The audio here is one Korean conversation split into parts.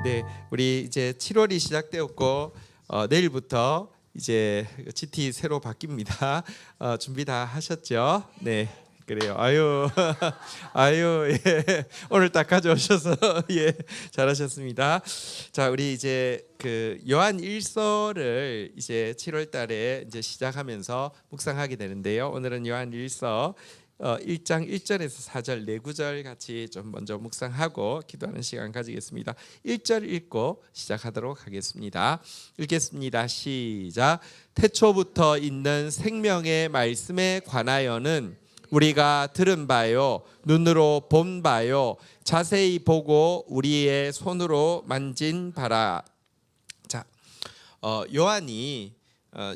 네, 우리 이제 7월이 시작되었고 내일부터 이제 GT 새로 바뀝니다. 준비 다 하셨죠? 네, 그래요. 아유, 아유, 예. 오늘 딱 가져오셔서 예, 잘하셨습니다. 자, 우리 이제 그 요한 1서를 이제 7월달에 이제 시작하면서 묵상하게 되는데요. 오늘은 요한 1서 1장 1절에서 4절 네 구절 같이 좀 먼저 묵상하고 기도하는 시간 가지겠습니다. 1절 읽고 시작하도록 하겠습니다. 읽겠습니다. 시작. 태초부터 있는 생명의 말씀에 관하여는 우리가 들은 바요, 눈으로 본 바요, 자세히 보고 우리의 손으로 만진 바라. 자, 요한이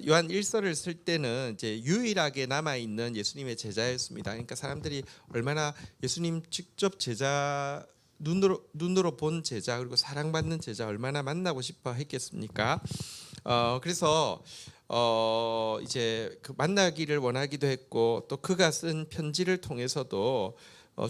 요한 1서를 쓸 때는 이제 유일하게 남아 있는 예수님의 제자였습니다. 그러니까 사람들이 얼마나 예수님 직접 제자 눈으로 본 제자 그리고 사랑받는 제자 얼마나 만나고 싶어 했겠습니까? 그래서 이제 그 만나기를 원하기도 했고 또 그가 쓴 편지를 통해서도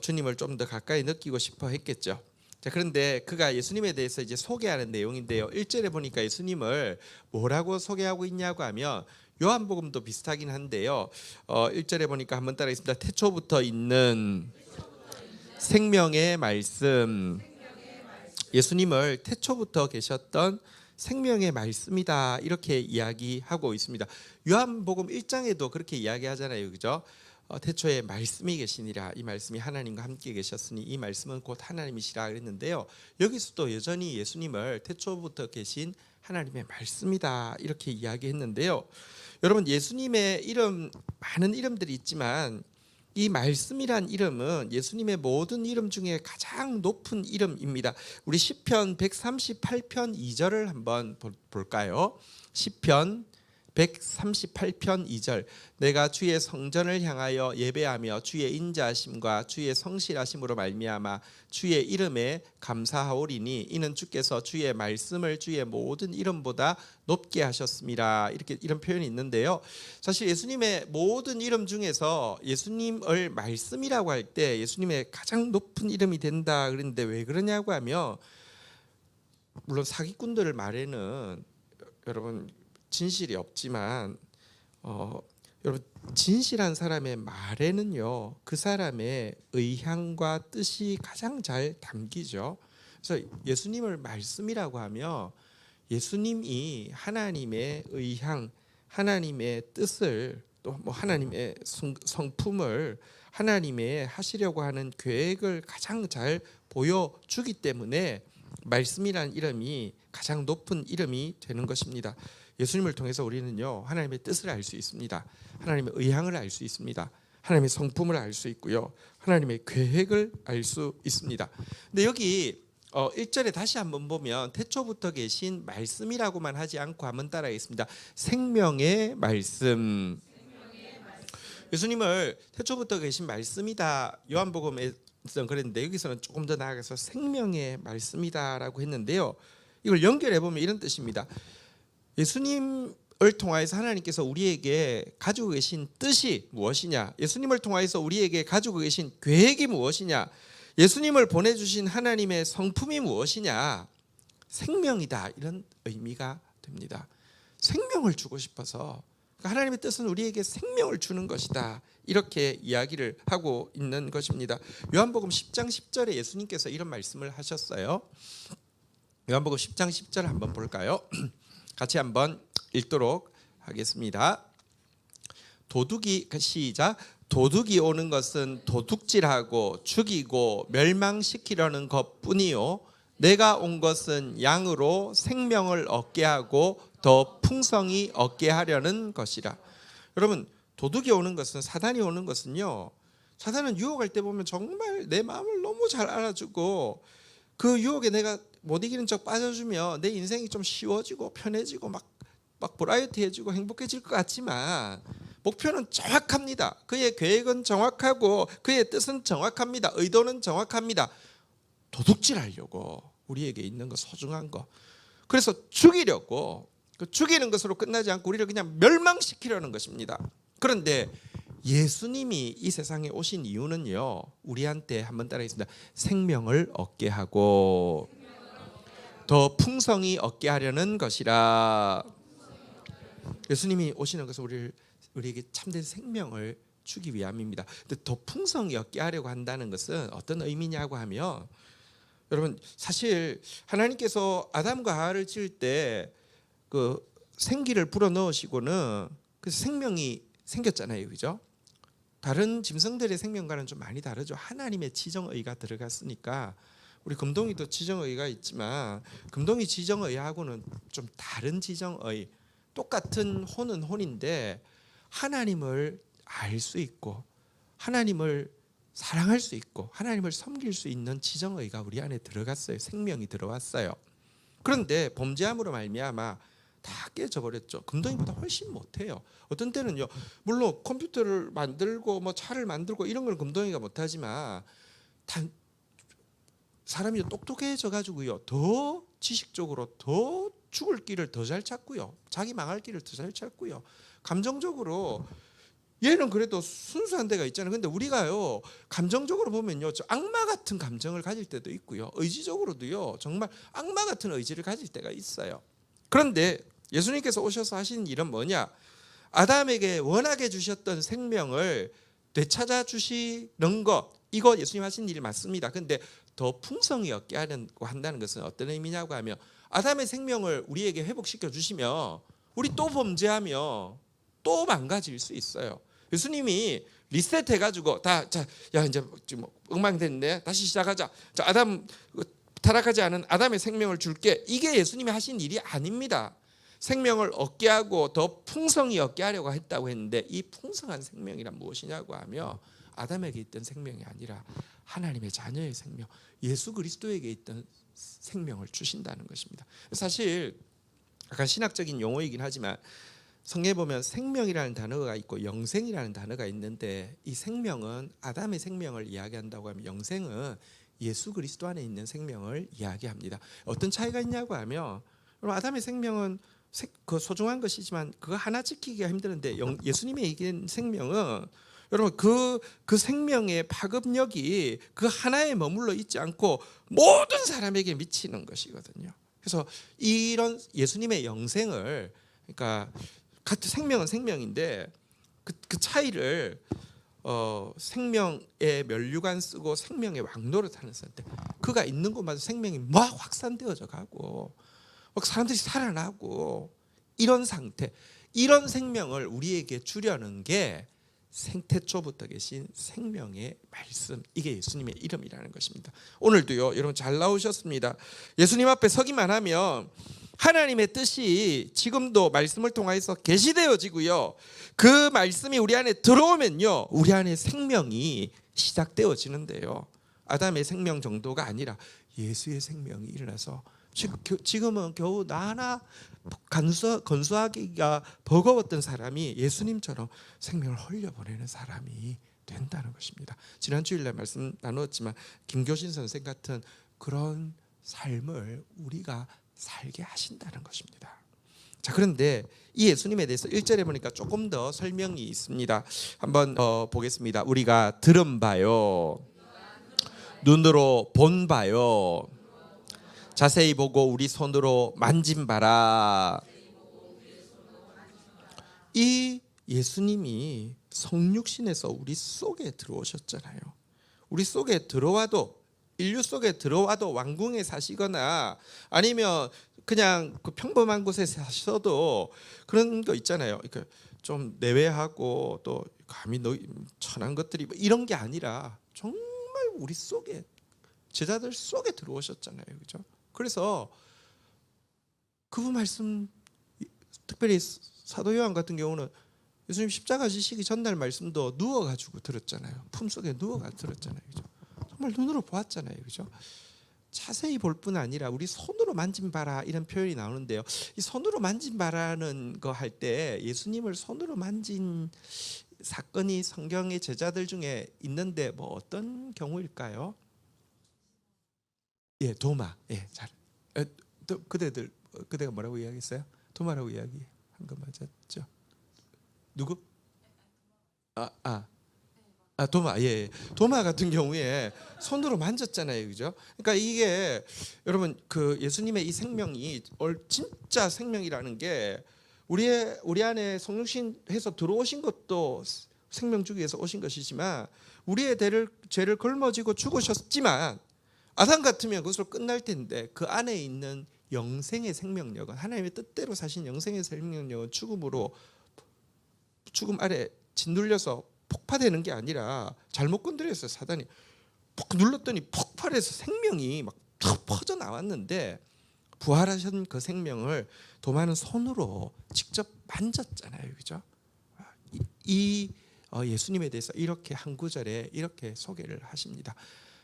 주님을 좀 더 가까이 느끼고 싶어 했겠죠. 자, 그런데 그가 예수님에 대해서 이제 소개하는 내용인데요. 1절에 보니까 예수님을 뭐라고 소개하고 있냐고 하면 요한복음도 비슷하긴 한데요. 1절에 보니까 한번 따라하겠습니다. 태초부터 있는 생명의 말씀. 예수님을 태초부터 계셨던 생명의 말씀이다 이렇게 이야기하고 있습니다. 요한복음 1장에도 그렇게 이야기하잖아요. 그죠? 태초에 말씀이 계시니라. 이 말씀이 하나님과 함께 계셨으니 이 말씀은 곧 하나님이시라 그랬는데요. 여기서도 여전히 예수님을 태초부터 계신 하나님의 말씀이다 이렇게 이야기했는데요. 여러분, 예수님의 이름 많은 이름들이 있지만 이 말씀이란 이름은 예수님의 모든 이름 중에 가장 높은 이름입니다. 우리 시편 138편 2절을 한번 볼까요? 시편 138편 2절. 내가 주의 성전을 향하여 예배하며 주의 인자하심과 주의 성실하심으로 말미암아 주의 이름에 감사하오리니 이는 주께서 주의 말씀을 주의 모든 이름보다 높게 하셨습니다. 이런 표현이 있는데요. 사실 예수님의 모든 이름 중에서 예수님을 말씀이라고 할 때 예수님의 가장 높은 이름이 된다 그랬는데 왜 그러냐고 하면, 물론 사기꾼들을 말에는 여러분 진실이 없지만 여러분 진실한 사람의 말에는요 그 사람의 의향과 뜻이 가장 잘 담기죠. 그래서 예수님을 말씀이라고 하면 예수님이 하나님의 의향, 하나님의 뜻을 또 뭐 하나님의 성품을 하나님의 하시려고 하는 계획을 가장 잘 보여주기 때문에 말씀이라는 이름이 가장 높은 이름이 되는 것입니다. 예수님을 통해서 우리는요 하나님의 뜻을 알 수 있습니다. 하나님의 의향을 알 수 있습니다. 하나님의 성품을 알 수 있고요. 하나님의 계획을 알 수 있습니다. 근데 여기 1절에 다시 한번 보면 태초부터 계신 말씀이라고만 하지 않고 한번 따라하겠습니다. 생명의 말씀. 예수님을 태초부터 계신 말씀이다. 요한복음에서는 그랬는데 여기서는 조금 더 나아가서 생명의 말씀이다라고 했는데요. 이걸 연결해 보면 이런 뜻입니다. 예수님을 통하여서 하나님께서 우리에게 가지고 계신 뜻이 무엇이냐? 예수님을 통하여서 우리에게 가지고 계신 계획이 무엇이냐? 예수님을 보내주신 하나님의 성품이 무엇이냐? 생명이다. 이런 의미가 됩니다. 생명을 주고 싶어서, 하나님의 뜻은 우리에게 생명을 주는 것이다. 이렇게 이야기를 하고 있는 것입니다. 요한복음 10장 10절에 예수님께서 이런 말씀을 하셨어요. 요한복음 10장 10절 한번 볼까요? 같이 한번 읽도록 하겠습니다. 시작. 도둑이 오는 것은 도둑질하고 죽이고 멸망시키려는 것뿐이요 내가 온 것은 양으로 생명을 얻게 하고 더 풍성히 얻게 하려는 것이라. 여러분, 도둑이 오는 것은, 사단이 오는 것은요, 사단은 유혹할 때 보면 정말 내 마음을 너무 잘 알아주고 그 유혹에 내가 못 이기는 척 빠져주면 내 인생이 좀 쉬워지고 편해지고 막 브라이어티해지고 행복해질 것 같지만 목표는 정확합니다. 그의 계획은 정확하고 그의 뜻은 정확합니다. 의도는 정확합니다. 도둑질하려고 우리에게 있는 거, 소중한 거, 그래서 죽이려고, 그 죽이는 것으로 끝나지 않고 우리를 그냥 멸망시키려는 것입니다. 그런데 예수님이 이 세상에 오신 이유는요, 우리한테 한번 따라하겠습니다. 생명을 얻게 하고 더 풍성히 얻게 하려는 것이라. 예수님이 오시는 것은 우리에게 참된 생명을 주기 위함입니다. 근데 더 풍성히 얻게 하려고 한다는 것은 어떤 의미냐고 하면, 여러분 사실 하나님께서 아담과 하와를 지을 때 그 생기를 불어 넣으시고는 그 생명이 생겼잖아요, 그죠? 다른 짐승들의 생명과는 좀 많이 다르죠. 하나님의 지정의가 들어갔으니까. 우리 금동이도 지정의가 있지만 금동이 지정의하고는 좀 다른 지정의. 똑같은 혼은 혼인데 하나님을 알 수 있고 하나님을 사랑할 수 있고 하나님을 섬길 수 있는 지정의가 우리 안에 들어갔어요. 생명이 들어왔어요. 그런데 범죄함으로 말미암아 다 깨져버렸죠. 금동이보다 훨씬 못해요. 어떤 때는요, 물론 컴퓨터를 만들고 뭐 차를 만들고 이런 걸 금동이가 못하지만 사람이 똑똑해져 가지고요, 더 지식적으로 더 죽을 길을 더 잘 찾고요, 자기 망할 길을 더 잘 찾고요, 감정적으로 얘는 그래도 순수한 데가 있잖아요. 근데 우리가요, 감정적으로 보면요, 저 악마 같은 감정을 가질 때도 있고요, 의지적으로도요 정말 악마 같은 의지를 가질 때가 있어요. 그런데 예수님께서 오셔서 하신 일은 뭐냐? 아담에게 원하게 주셨던 생명을 되찾아 주시는 것, 이거 예수님 하신 일이 맞습니다. 근데 더 풍성히 얻게 하려고 한다는 것은 어떤 의미냐고 하면, 아담의 생명을 우리에게 회복시켜 주시면 우리 또 범죄하며 또 망가질 수 있어요. 예수님이 리셋해가지고 야 이제 지금 엉망됐네, 다시 시작하자, 자 아담 타락하지 않은 아담의 생명을 줄게, 이게 예수님이 하신 일이 아닙니다. 생명을 얻게 하고 더 풍성히 얻게 하려고 했다고 했는데, 이 풍성한 생명이란 무엇이냐고 하면 아담에게 있던 생명이 아니라 하나님의 자녀의 생명, 예수 그리스도에게 있던 생명을 주신다는 것입니다. 사실 약간 신학적인 용어이긴 하지만 성경에 보면 생명이라는 단어가 있고 영생이라는 단어가 있는데, 이 생명은 아담의 생명을 이야기한다고 하면 영생은 예수 그리스도 안에 있는 생명을 이야기합니다. 어떤 차이가 있냐고 하면, 아담의 생명은 그 소중한 것이지만 그거 하나 지키기가 힘드는데, 예수님의 이긴 생명은 여러분 그 생명의 파급력이 그 하나에 머물러 있지 않고 모든 사람에게 미치는 것이거든요. 그래서 이런 예수님의 영생을, 그러니까 같은 생명은 생명인데 그 차이를 생명의 면류관 쓰고 생명의 왕노릇 하는 때, 그가 있는 곳마다 생명이 막 확산되어져 가고 막 사람들이 살아나고, 이런 상태, 이런 생명을 우리에게 주려는 게 생태초부터 계신 생명의 말씀, 이게 예수님의 이름이라는 것입니다. 오늘도요 여러분 잘 나오셨습니다. 예수님 앞에 서기만 하면 하나님의 뜻이 지금도 말씀을 통해서 계시되어지고요, 그 말씀이 우리 안에 들어오면요 우리 안에 생명이 시작되어지는데요, 아담의 생명 정도가 아니라 예수의 생명이 일어나서 지금은 겨우 나 하나 건수하기가 버거웠던 사람이 예수님처럼 생명을 흘려보내는 사람이 된다는 것입니다. 지난 주일날 말씀 나누었지만 김교신 선생 같은 그런 삶을 우리가 살게 하신다는 것입니다. 자, 그런데 이 예수님에 대해서 1절에 보니까 조금 더 설명이 있습니다. 한번 보겠습니다. 우리가 들은 바요, 눈으로 본 바요, 자세히 보고 우리 손으로 만진 바라. 이 예수님이 성육신에서 우리 속에 들어오셨잖아요. 우리 속에 들어와도, 인류 속에 들어와도 왕궁에 사시거나 아니면 그냥 그 평범한 곳에 사셔도 그런 거 있잖아요. 그러니까 좀 내외하고 또 감히 천한 것들이 이런 게 아니라 정말 우리 속에, 제자들 속에 들어오셨잖아요, 그죠? 그래서 그분 말씀, 특별히 사도 요한 같은 경우는 예수님 십자가 지시기 전날 말씀도 누워가지고 들었잖아요. 품속에 누워가 들었잖아요, 그죠? 정말 눈으로 보았잖아요, 그죠? 자세히 볼 뿐 아니라 우리 손으로 만진 바라, 이런 표현이 나오는데요, 이 손으로 만진 바라는 거 할 때 예수님을 손으로 만진 사건이 성경의 제자들 중에 있는데 뭐 어떤 경우일까요? 예, 도마. 예, 잘. 그대가 뭐라고 이야기했어요? 도마라고 이야기한 거 맞았죠? 누구? 도마, 예. 도마 같은 경우에 손으로 만졌잖아요, 그죠? 그러니까 이게 여러분 그 예수님의 이 생명이 진짜 생명이라는 게 우리 안에 성육신해서 들어오신 것도 생명 주기 위해서 오신 것이지만 우리의 죄를 걸머지고 죽으셨지만 아담 같으면 그것으로 끝날 텐데 그 안에 있는 영생의 생명력은 하나님의 뜻대로 사신 영생의 생명력은 죽음 아래 짓눌려서 폭파되는 게 아니라 잘못 건드렸어요. 사단이 푹 눌렀더니 폭발해서 생명이 막 퍼져 나왔는데 부활하신 그 생명을 도마는 손으로 직접 만졌잖아요, 그죠? 예수님에 대해서 이렇게 한 구절에 이렇게 소개를 하십니다.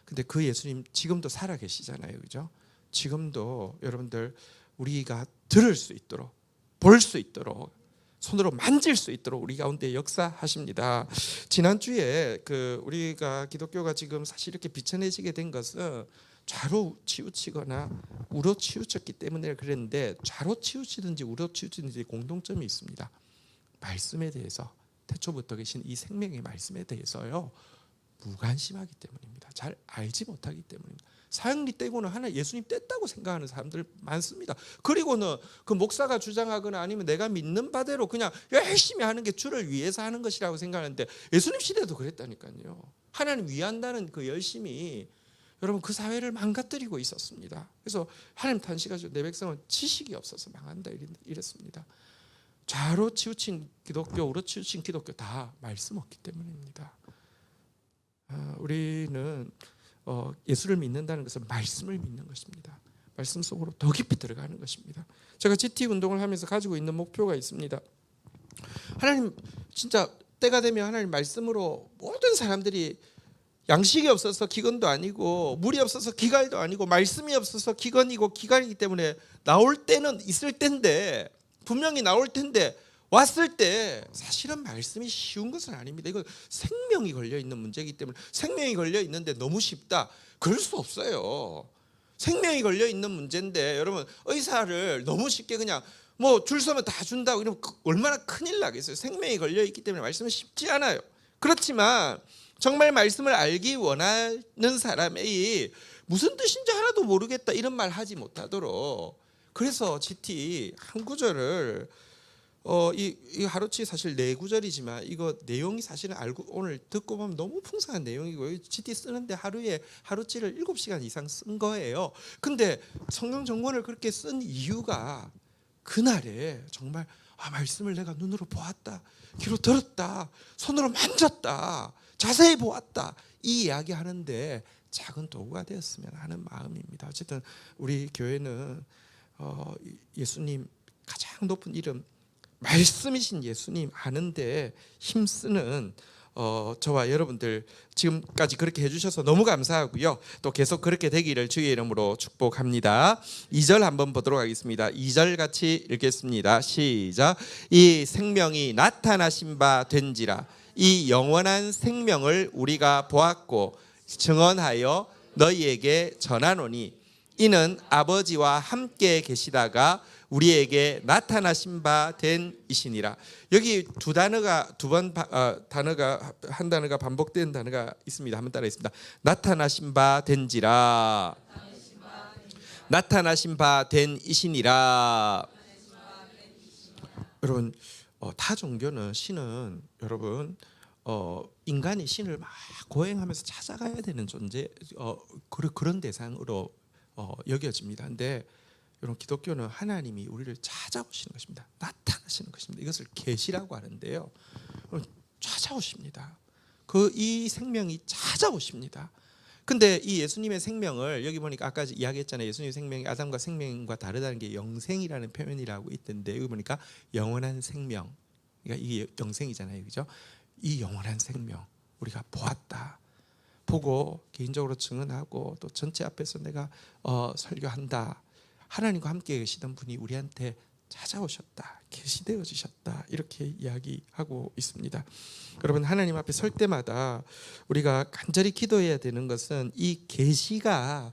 근데 그 예수님 지금도 살아 계시잖아요, 그죠? 지금도 여러분들 우리가 들을 수 있도록 볼 수 있도록 손으로 만질 수 있도록 우리 가운데 역사하십니다. 지난주에 우리가 기독교가 지금 사실 이렇게 비천해지게 된 것은 좌로 치우치거나 우로 치우쳤기 때문에 그랬는데 좌로 치우치든지 우로 치우치든지 공통점이 있습니다. 말씀에 대해서 태초부터 계신 이 생명의 말씀에 대해서요 무관심하기 때문입니다. 잘 알지 못하기 때문입니다. 사형리 떼고는 하나 예수님 뗐다고 생각하는 사람들 많습니다. 그리고는 그 목사가 주장하거나 아니면 내가 믿는 바대로 그냥 열심히 하는 게 주를 위해서 하는 것이라고 생각하는데 예수님 시대도 그랬다니까요. 하나님 위한다는 그 열심이 여러분 그 사회를 망가뜨리고 있었습니다. 그래서 하나님 탄식하시고 내 백성은 지식이 없어서 망한다 이랬습니다. 좌로 치우친 기독교, 우로 치우친 기독교 다 말씀 없기 때문입니다. 우리는 예수를 믿는다는 것은 말씀을 믿는 것입니다. 말씀 속으로 더 깊이 들어가는 것입니다. 제가 GT 운동을 하면서 가지고 있는 목표가 있습니다. 하나님 진짜 때가 되면 하나님 말씀으로 모든 사람들이 양식이 없어서 기근도 아니고 물이 없어서 기갈도 아니고 말씀이 없어서 기근이고 기갈이기 때문에 나올 때는 있을 텐데 분명히 나올 텐데 왔을 때 사실은 말씀이 쉬운 것은 아닙니다. 이건 생명이 걸려 있는 문제이기 때문에 생명이 걸려 있는데 너무 쉽다. 그럴 수 없어요. 생명이 걸려 있는 문제인데 여러분 의사를 너무 쉽게 그냥 뭐 줄 서면 다 준다고 이러면 얼마나 큰일 나겠어요. 생명이 걸려 있기 때문에 말씀은 쉽지 않아요. 그렇지만 정말 말씀을 알기 원하는 사람이 무슨 뜻인지 하나도 모르겠다 이런 말 하지 못하도록 그래서 GT 한 구절을 이 하루치 사실 4구절이지만 이거 내용이 사실은 알고 오늘 듣고 보면 너무 풍성한 내용이고요. GT 쓰는데 하루에 하루치를 7시간 이상 쓴 거예요. 근데 성경 정권을 그렇게 쓴 이유가 그날에 정말 말씀을 내가 눈으로 보았다. 귀로 들었다. 손으로 만졌다. 자세히 보았다. 이 이야기 하는데 작은 도구가 되었으면 하는 마음입니다. 어쨌든 우리 교회는 예수님 가장 높은 이름 말씀이신 예수님 아는데 힘쓰는 저와 여러분들 지금까지 그렇게 해주셔서 너무 감사하고요. 또 계속 그렇게 되기를 주의 이름으로 축복합니다. 2절 한번 보도록 하겠습니다. 2절 같이 읽겠습니다. 시작. 이 생명이 나타나신 바 된지라 이 영원한 생명을 우리가 보았고 증언하여 너희에게 전하노니 이는 아버지와 함께 계시다가 우리에게 나타나신 바 된 이시니라. 여기 한 단어가 반복된 단어가 있습니다. 한번 따라하겠습니다. 나타나신 바 된지라. 나타나신 바 된 이시니라. 여러분 타 종교는 신은 여러분 인간이 신을 막 고행하면서 찾아가야 되는 존재 그런 대상으로 여겨집니다. 근데 여러분 기독교는 하나님이 우리를 찾아오시는 것입니다. 나타나시는 것입니다. 이것을 계시라고 하는데요. 찾아오십니다. 이 생명이 찾아오십니다. 근데 이 예수님의 생명을 여기 보니까 아까 이야기했잖아요. 예수님의 생명이 아담과 생명과 다르다는 게 영생이라는 표현이라고 있던데 여기 보니까 영원한 생명. 그러니까 이게 영생이잖아요. 그죠? 이 영원한 생명 우리가 보았다. 보고 개인적으로 증언하고 또 전체 앞에서 내가 설교한다. 하나님과 함께 계시던 분이 우리한테 찾아오셨다. 계시되어지셨다. 이렇게 이야기하고 있습니다. 여러분 하나님 앞에 설 때마다 우리가 간절히 기도해야 되는 것은 이 계시가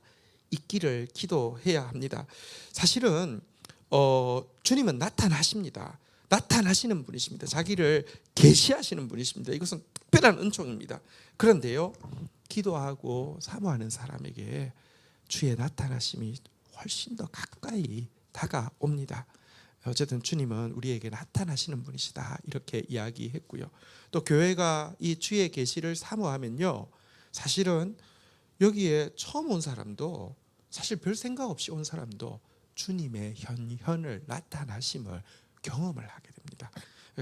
있기를 기도해야 합니다. 사실은 주님은 나타나십니다. 나타나시는 분이십니다. 자기를 계시하시는 분이십니다. 이것은 특별한 은총입니다. 그런데요, 기도하고 사모하는 사람에게 주의 나타나심이 훨씬 더 가까이 다가옵니다. 어쨌든 주님은 우리에게 나타나시는 분이시다, 이렇게 이야기했고요. 또 교회가 이 주의 계시를 사모하면요, 사실은 여기에 처음 온 사람도, 사실 별 생각 없이 온 사람도 주님의 현현을, 나타나심을 경험을 하게 됩니다.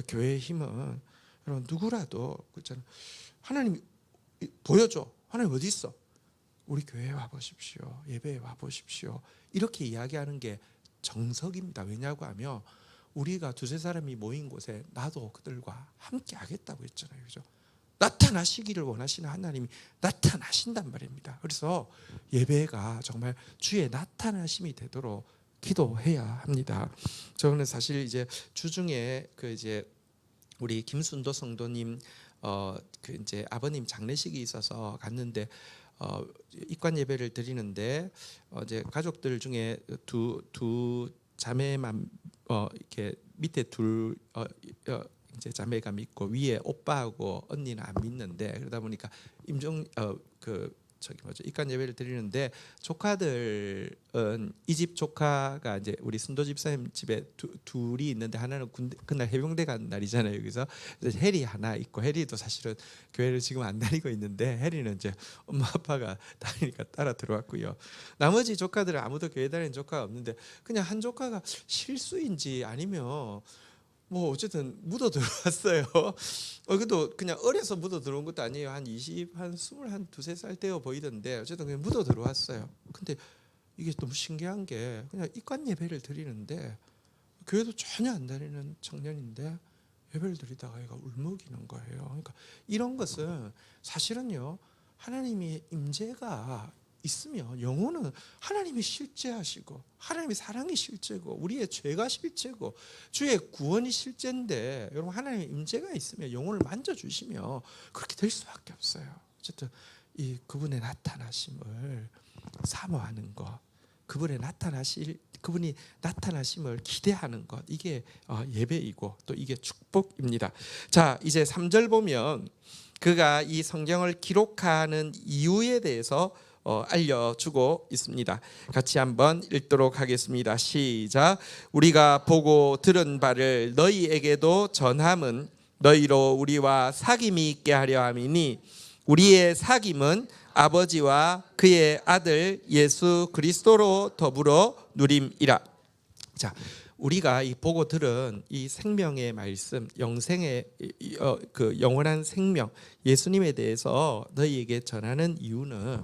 교회의 힘은 여러분, 누구라도 그렇잖아요. 하나님 보여줘. 하나님 어디 있어? 우리 교회에 와 보십시오. 예배에 와 보십시오. 이렇게 이야기하는 게 정석입니다. 왜냐고 하면 우리가 두세 사람이 모인 곳에 나도 그들과 함께 하겠다고 했잖아요. 그죠? 나타나시기를 원하시는 하나님이 나타나신단 말입니다. 그래서 예배가 정말 주의 나타나심이 되도록 기도해야 합니다. 저는 사실 이제 주중에 이제 우리 김순도 성도님 그 이제 아버님 장례식이 있어서 갔는데 입관 예배를 드리는데 이제 가족들 중에 두 자매만 이렇게 밑에 둘 이제 자매가 믿고 위에 오빠하고 언니는 안 믿는데, 그러다 보니까 입관 예배를 드리는데 조카들은, 이 집 조카가 이제 우리 순도 집사님 집에 둘이 있는데 하나는 그날 해병대 간 날이잖아요. 그래서 해리 하나 있고, 해리도 사실은 교회를 지금 안 다니고 있는데 해리는 이제 엄마 아빠가 다니니까 따라 들어왔고요. 나머지 조카들은 아무도 교회 다니는 조카가 없는데 그냥 한 조카가 실수인지 아니면 뭐 어쨌든 묻어 들어왔어요. 그래도 그냥 어려서 묻어 들어온 것도 아니에요. 한 20, 한 22, 3살 되어 보이던데 어쨌든 그냥 묻어 들어왔어요. 근데 이게 너무 신기한 게, 그냥 입관 예배를 드리는데 교회도 전혀 안 다니는 청년인데 예배를 드리다가 얘가 울먹이는 거예요. 그러니까 이런 것은 사실은요, 하나님의 임재가 있으면, 영혼은 하나님이 실제하시고 하나님의 사랑이 실제고 우리의 죄가 실제고 주의 구원이 실제인데, 여러분 하나님의 임재가 있으면 영혼을 만져주시며 그렇게 될 수밖에 없어요. 어쨌든 이 그분의 나타나심을 사모하는 것, 그분이 나타나심을 기대하는 것, 이게 예배이고 또 이게 축복입니다. 자, 이제 3절 보면 그가 이 성경을 기록하는 이유에 대해서 알려주고 있습니다. 같이 한번 읽도록 하겠습니다. 시작. 우리가 보고 들은 바를 너희에게도 전함은 너희로 우리와 사귐이 있게 하려 함이니 우리의 사귐은 아버지와 그의 아들 예수 그리스도로 더불어 누림이라. 자, 우리가 이 보고 들은 이 생명의 말씀, 영생의 그 영원한 생명, 예수님에 대해서 너희에게 전하는 이유는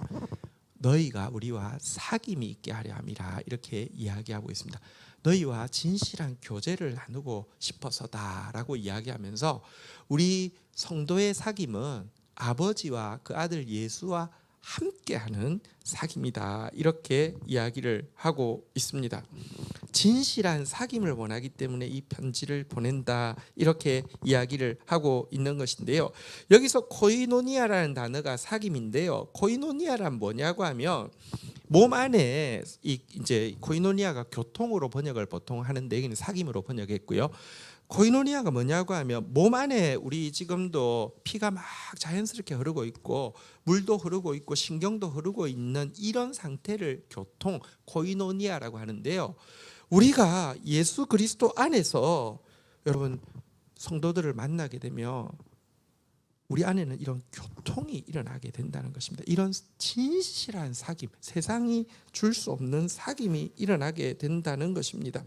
너희가 우리와 사귐이 있게 하려 함이라, 이렇게 이야기하고 있습니다. 너희와 진실한 교제를 나누고 싶어서다라고 이야기하면서 우리 성도의 사귐은 아버지와 그 아들 예수와 함께하는 사귐이다, 이렇게 이야기를 하고 있습니다. 진실한 사귐을 원하기 때문에 이 편지를 보낸다, 이렇게 이야기를 하고 있는 것인데요. 여기서 코이노니아라는 단어가 사귐인데요. 코이노니아란 뭐냐고 하면 몸 안에 이제 코이노니아가 교통으로 번역을 보통 하는데 여기는 사귐으로 번역했고요. 코이노니아가 뭐냐고 하면 몸 안에 우리 지금도 피가 막 자연스럽게 흐르고 있고 물도 흐르고 있고 신경도 흐르고 있는 이런 상태를 교통, 코이노니아라고 하는데요. 우리가 예수 그리스도 안에서 여러분 성도들을 만나게 되면 우리 안에는 이런 교통이 일어나게 된다는 것입니다. 이런 진실한 사귐, 세상이 줄 수 없는 사귐이 일어나게 된다는 것입니다.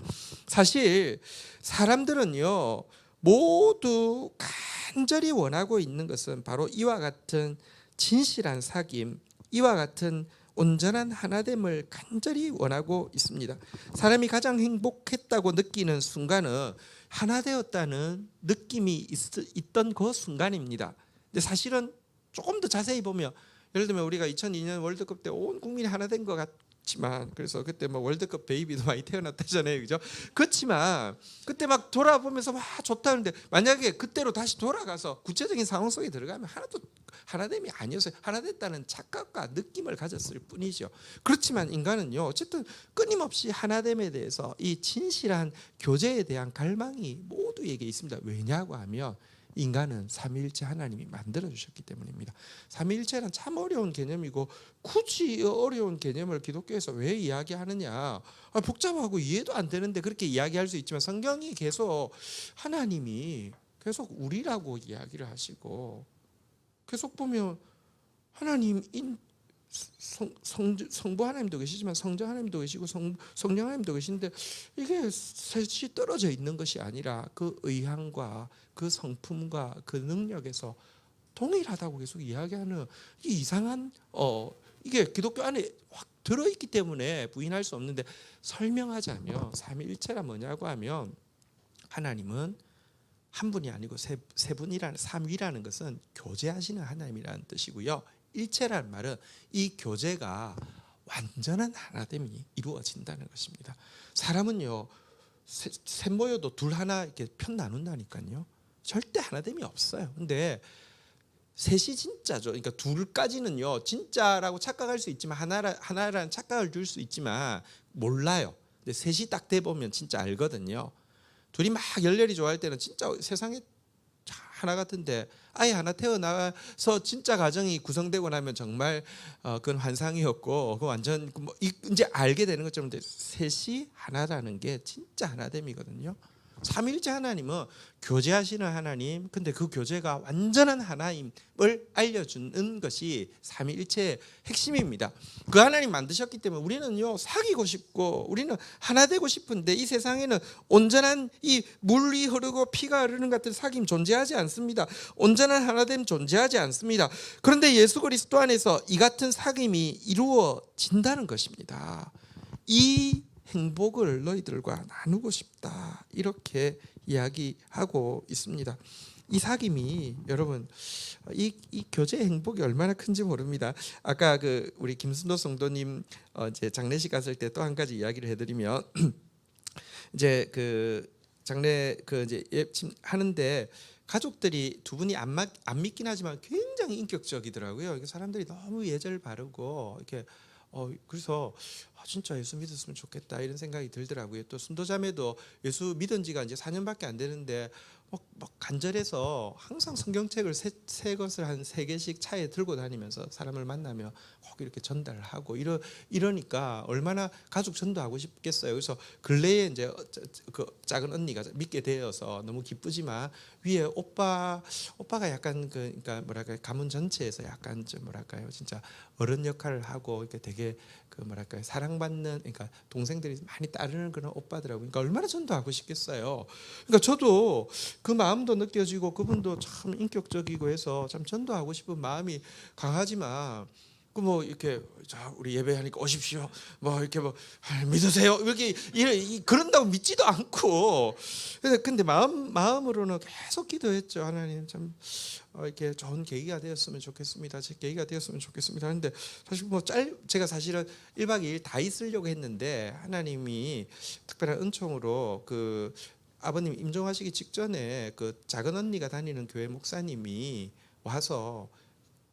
사실 사람들은요, 모두 간절히 원하고 있는 것은 바로 이와 같은 진실한 사귐, 이와 같은 온전한 하나됨을 간절히 원하고 있습니다. 사람이 가장 행복했다고 느끼는 순간은 하나 되었다는 느낌이 있던 그 순간입니다. 근데 사실은 조금 더 자세히 보면, 예를 들면 우리가 2002년 월드컵 때 온 국민이 하나 된 것 같지만, 그래서 그때 뭐 월드컵 베이비도 많이 태어났다잖아요, 그죠? 그렇지만 그때 막 돌아보면서 와 좋다는데 만약에 그때로 다시 돌아가서 구체적인 상황 속에 들어가면 하나도 하나됨이 아니었어요. 하나 됐다는 착각과 느낌을 가졌을 뿐이죠. 그렇지만 인간은요, 어쨌든 끊임없이 하나됨에 대해서 이 진실한 교제에 대한 갈망이 모두에게 있습니다. 왜냐고 하면 인간은 삼위일체 하나님이 만들어 주셨기 때문입니다. 삼위일체는 참 어려운 개념이고 굳이 어려운 개념을 기독교에서 왜 이야기하느냐? 복잡하고 이해도 안 되는데 그렇게 이야기할 수 있지만 성경이 계속 하나님이 계속 우리라고 이야기를 하시고 계속 보면 하나님 성부 하나님도 계시지만 성자 하나님도 계시고 성령 하나님도 계신데 이게 셋이 떨어져 있는 것이 아니라 그 의향과 그 성품과 그 능력에서 동일하다고 계속 이야기하는 이 이상한 이게 기독교 안에 확 들어있기 때문에 부인할 수 없는데 설명하자면 삼위일체가 뭐냐고 하면 하나님은 한 분이 아니고 세 분이라는 삼위라는 것은 교제하시는 하나님이라는 뜻이고요. 일체라는 말은 이 교제가 완전한 하나됨이 이루어진다는 것입니다. 사람은요 셋 모여도 둘 하나 이렇게 편 나눈다니까요. 절대 하나됨이 없어요. 근데 셋이 진짜죠. 그러니까 둘까지는요 진짜라고 착각할 수 있지만 하나라는 착각을 줄 수 있지만 몰라요. 근데 셋이 딱 돼 보면 진짜 알거든요. 둘이 막 열렬히 좋아할 때는 진짜 세상에 하나 같은데 아이 하나 태어나서 진짜 가정이 구성되고 나면 정말 그건 환상이었고 그 완전 뭐 이제 알게 되는 것처럼 셋이 하나라는 게 진짜 하나됨이거든요. 삼일째 하나님은 교제하시는 하나님, 근데 그 교제가 완전한 하나임을 알려주는 것이 삼위일체의 핵심입니다. 그 하나님 만드셨기 때문에 우리는요 사귀고 싶고 우리는 하나 되고 싶은데 이 세상에는 온전한 이 물이 흐르고 피가 흐르는 같은 사귐 존재하지 않습니다. 온전한 하나됨 존재하지 않습니다. 그런데 예수 그리스도 안에서 이 같은 사귐이 이루어진다는 것입니다. 이 행복을 너희들과 나누고 싶다 이렇게 이야기하고 있습니다. 이 사귐이 여러분 이 교제 행복이 얼마나 큰지 모릅니다. 아까 그 우리 김순도 성도님 이제 장례식 갔을 때 또 한 가지 이야기를 해드리면 이제 그 장례 그 이제 하는데 가족들이 두 분이 안 믿긴 하지만 굉장히 인격적이더라고요. 사람들이 너무 예절 바르고 이렇게 그래서 진짜 예수 믿었으면 좋겠다 이런 생각이 들더라고요. 또 순도자매도 예수 믿은 지가 이제 4년밖에 안 되는데 막 간절해서 항상 성경책을 새 것을 한 3개씩 차에 들고 다니면서 사람을 만나면 꼭 이렇게 전달을 하고 이러니까 얼마나 가족 전도하고 싶겠어요. 그래서 근래에 이제 그 작은 언니가 믿게 되어서 너무 기쁘지만 위에 오빠가 약간 그러니까 뭐랄까요 가문 전체에서 약간 좀 뭐랄까요 진짜 어른 역할을 하고 이렇게 되게 그 뭐랄까요 사랑받는 그러니까 동생들이 많이 따르는 그런 오빠더라고요. 그러니까 얼마나 전도하고 싶겠어요. 그러니까 저도 그 마음도 느껴지고 그분도 참 인격적이고 해서 참 전도하고 싶은 마음이 강하지만 그 뭐 이렇게 자 우리 예배하니까 오십시오 뭐 이렇게 뭐 믿으세요 이렇게 그런다고 믿지도 않고 근데 마음으로는 계속 기도했죠. 하나님 참 이렇게 좋은 계기가 되었으면 좋겠습니다. 제 계기가 되었으면 좋겠습니다. 하는데 사실 뭐 제가 사실은 1박 2일 다 있으려고 했는데 하나님이 특별한 은총으로 그 아버님 임종하시기 직전에 그 작은 언니가 다니는 교회 목사님이 와서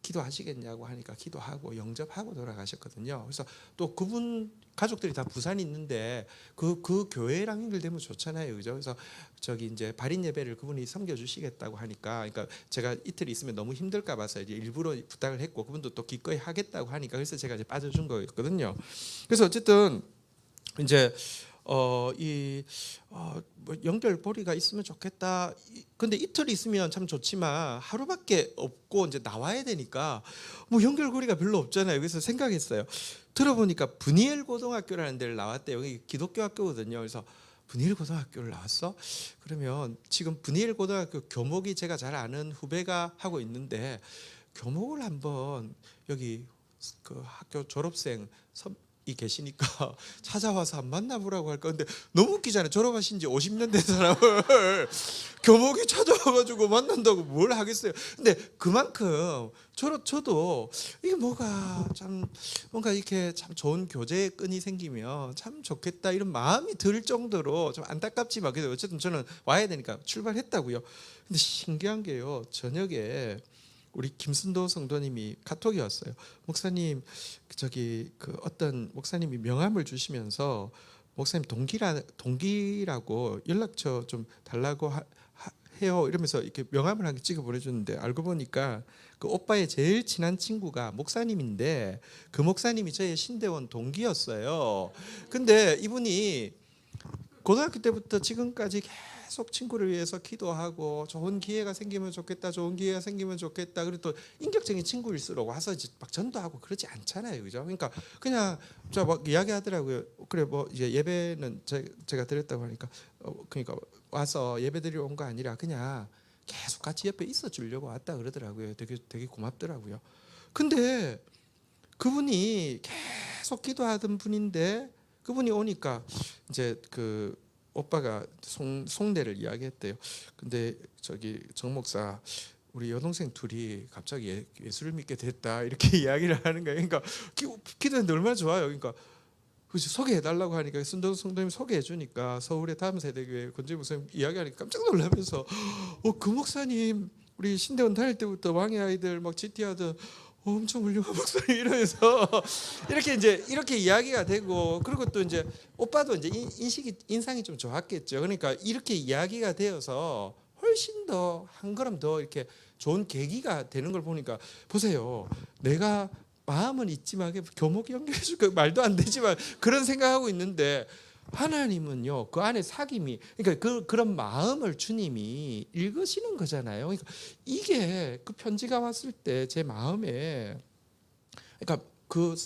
기도하시겠냐고 하니까 기도하고 영접하고 돌아가셨거든요. 그래서 또 그분 가족들이 다 부산에 있는데 그 교회랑 연결되면 좋잖아요, 그죠? 그래서 저기 이제 발인 예배를 그분이 섬겨주시겠다고 하니까, 그러니까 제가 이틀 있으면 너무 힘들까 봐서 이제 일부러 부탁을 했고 그분도 또 기꺼이 하겠다고 하니까 그래서 제가 이제 빠져준 거였거든요. 그래서 어쨌든 이제 뭐 연결고리가 있으면 좋겠다. 근데 이틀 있으면 참 좋지만 하루밖에 없고 이제 나와야 되니까 뭐 연결고리가 별로 없잖아요. 그래서 생각했어요. 들어보니까 분이엘 고등학교라는 데를 나왔대요. 여기 기독교 학교거든요. 그래서 분이엘 고등학교를 나왔어? 그러면 지금 분이엘 고등학교 교목이 제가 잘 아는 후배가 하고 있는데 교목을 한번 여기 그 학교 졸업생 이 계시니까 찾아와서 한 만나보라고 할까. 근데 너무 웃기잖아요. 졸업하신 지 50년 된 사람을 교목에 찾아와가지고 만난다고 뭘 하겠어요. 근데 그만큼 저도 이게 뭐가 참 뭔가 이렇게 참 좋은 교제의 끈이 생기면 참 좋겠다 이런 마음이 들 정도로 좀 안타깝지만 그래도 어쨌든 저는 와야 되니까 출발했다고요. 근데 신기한 게요. 저녁에 우리 김순도 성도님이 카톡이 왔어요. 목사님 저기 그 어떤 목사님이 명함을 주시면서 목사님 동기라고 연락처 좀 달라고 해요 이러면서 이렇게 명함을 한 개 찍어 보내줬는데 알고 보니까 그 오빠의 제일 친한 친구가 목사님인데 그 목사님이 저의 신대원 동기였어요. 근데 이분이 고등학교 때부터 지금까지 계속 친구를 위해서 기도하고 좋은 기회가 생기면 좋겠다, 좋은 기회가 생기면 좋겠다. 그리고 또 인격적인 친구일수록 와서 이제 막 전도하고 그러지 않잖아요, 그죠? 그러니까 그냥 저 막 이야기하더라고요. 그래 뭐 이제 예배는 제가 드렸다고 하니까 그러니까 와서 예배 드리러 온 거 아니라 그냥 계속 같이 옆에 있어 주려고 왔다 그러더라고요. 되게 고맙더라고요. 근데 그분이 계속 기도하던 분인데 그분이 오니까 이제 그 오빠가 송내를 이야기했대요. 근데 저기 정 목사 우리 여동생 둘이 갑자기 예수를 믿게 됐다 이렇게 이야기를 하는 거예요. 그러니까 기도했는데 얼마나 좋아요. 그러니까 그치, 소개해달라고 하니까 순도 성도님 소개해주니까 서울의 다음 세대교회 권재희 목사님 이야기하니까 깜짝 놀라면서 그 목사님 우리 신대원 다닐 때부터 왕의 아이들 막 GT 하던 엄청 훌륭한 목사님 이러면서 이렇게 이야기가 되고 그리고 또 이제 오빠도 이제 인상이 좀 좋았겠죠. 그러니까 이렇게 이야기가 되어서 훨씬 더 한 걸음 더 이렇게 좋은 계기가 되는 걸 보니까 보세요. 내가 마음은 있지만 교목 연결해 줄까 말도 안 되지만 그런 생각하고 있는데 하나님은요 그 안에 사귐이 그러니까 그런 마음을 주님이 읽으시는 거잖아요. 그러니까 이게 그 편지가 왔을 때 제 마음에 그러니까 그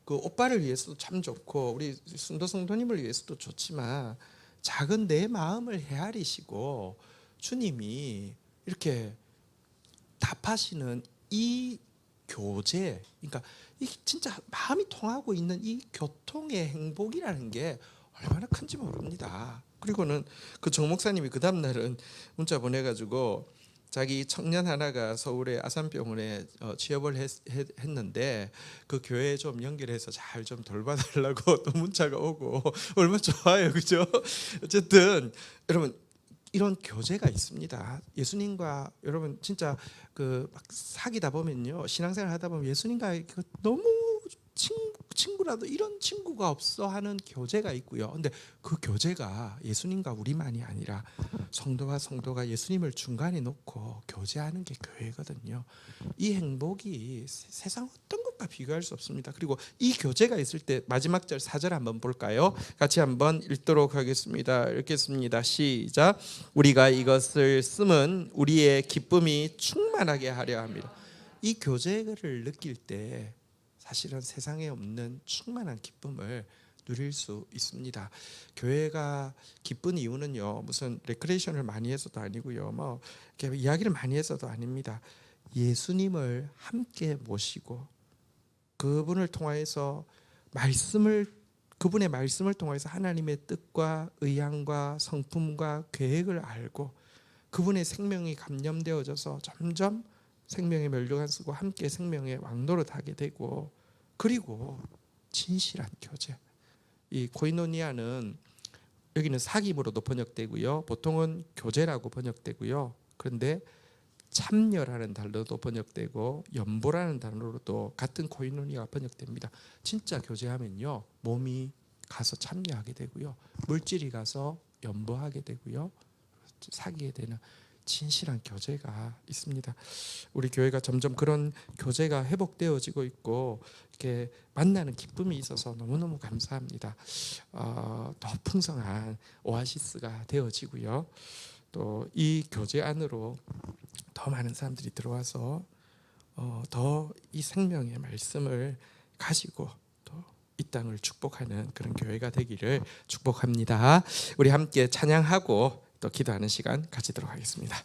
오빠를 위해서도 참 좋고 우리 순도 성도님을 위해서도 좋지만 작은 내 마음을 헤아리시고 주님이 이렇게 답하시는 이 교제, 그러니까 이 진짜 마음이 통하고 있는 이 교통의 행복이라는 게 얼마나 큰지 모릅니다. 그리고는 그 정 목사님이 그 다음 날은 문자 보내가지고 자기 청년 하나가 서울의 아산병원에 취업을 했는데 그 교회에 좀 연결해서 잘 좀 돌봐달라고 또 문자가 오고 얼마나 좋아요, 그죠? 어쨌든 여러분. 이런 교제가 있습니다. 예수님과 여러분 진짜 그 막 사귀다 보면요 신앙생활 하다 보면 예수님과 너무 친구라도 이런 친구가 없어 하는 교제가 있고요. 근데 그 교제가 예수님과 우리만이 아니라 성도가 예수님을 중간에 놓고 교제하는 게 교회거든요. 이 행복이 세상 어떤 것과 비교할 수 없습니다. 그리고 이 교제가 있을 때 마지막 절 4절 한번 볼까요? 같이 한번 읽도록 하겠습니다. 읽겠습니다. 시작. 우리가 이것을 쓰면 우리의 기쁨이 충만하게 하려 합니다. 이 교제를 느낄 때 사실은 세상에 없는 충만한 기쁨을 누릴 수 있습니다. 교회가 기쁜 이유는요 무슨 레크레이션을 많이 해서도 아니고요 뭐 이렇게 이야기를 많이 해서도 아닙니다. 예수님을 함께 모시고 그분을 통하여서 그분의 말씀을 통해서 하나님의 뜻과 의향과 성품과 계획을 알고 그분의 생명이 감염되어져서 점점 생명의 멸류관수와 함께 생명의 왕노릇하게 되고 그리고 진실한 교제. 이 코이노니아는 여기는 사귐으로도 번역되고요. 보통은 교제라고 번역되고요. 그런데 참여라는 단어도 번역되고 연보라는 단어로도 같은 코이노니아가 번역됩니다. 진짜 교제하면요. 몸이 가서 참여하게 되고요. 물질이 가서 연보하게 되고요. 사귀게 되는 진실한 교제가 있습니다. 우리 교회가 점점 그런 교제가 회복되어지고 있고 이렇게 만나는 기쁨이 있어서 너무너무 감사합니다. 더 풍성한 오아시스가 되어지고요. 또 이 교제 안으로 더 많은 사람들이 들어와서 더 이 생명의 말씀을 가지고 또 이 땅을 축복하는 그런 교회가 되기를 축복합니다. 우리 함께 찬양하고 또 기도하는 시간 가지도록 하겠습니다.